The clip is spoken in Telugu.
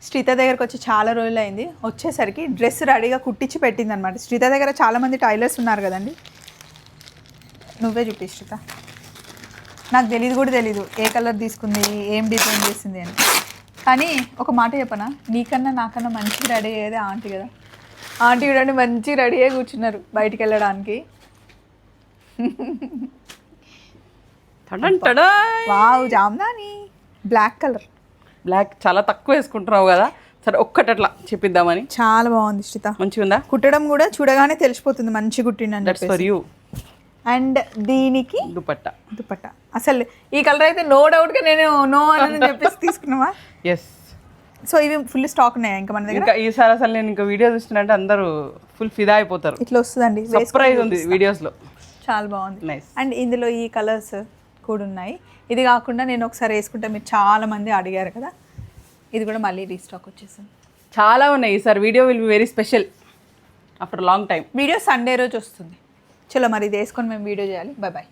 శ్రీత దగ్గరకు వచ్చి చాలా రోజులు అయింది. వచ్చేసరికి డ్రెస్ రెడీగా కుట్టించి పెట్టింది అనమాట. శ్రీత దగ్గర చాలామంది టైలర్స్ ఉన్నారు కదండి. నువ్వే చూపి శ్రీత. నాకు తెలియదు కూడా తెలీదు ఏ కలర్ తీసుకుంది, ఏం డిజైన్ చేసింది అని. కానీ ఒక మాట చెప్పనా, నీకన్నా నాకన్నా మంచిగా రెడీ అయ్యేది ఆంటీ కదా. ఆంటీ కూడా మంచిగా రెడీ అయ్యి కూర్చున్నారు బయటికి వెళ్ళడానికి. Wow jamdani black colour. Black చాలా తక్కువ వేసుకుంటున్నావు కదా, సరే ఒక్కటి అట్లా చెప్పిద్దామని. చాలా బాగుంది శ్రీత. మంచిగా ఉందా? కుట్టడం కూడా చూడగానే తెలిసిపోతుంది మంచి కుట్టిండి. That's for you. అండ్ దీనికి దుపట్టా అసలు ఈ కలర్ అయితే నో డౌట్గా నేను నో అని చెప్పేసి తీసుకున్నావా? ఎస్. సో ఇవి ఫుల్ స్టాక్ ఉన్నాయి ఇంకా మన దగ్గర. ఇంకా ఈసారి అసలు నేను ఇంకా వీడియో చూస్తున్నట్టే అందరూ ఫుల్ ఫిదా అయిపోతారు. ఇట్లా వస్తుందండి, సర్ప్రైజ్ ఉంది వీడియోస్లో. చాలా బాగుంది. నైస్. అండ్ ఇందులో ఈ కలర్స్ కూడా ఉన్నాయి. ఇది కాకుండా నేను ఒకసారి వేసుకుంటే మీరు చాలా మంది అడిగారు కదా, ఇది కూడా మళ్ళీ రీస్టాక్ వచ్చేసింది. చాలా ఉన్నాయి ఈసారి. Video will be very special after long time. Video Sunday రోజు వస్తుంది. చలో మరి ఇది వేసుకొని మేము వీడియో చేయాలి. Bye bye.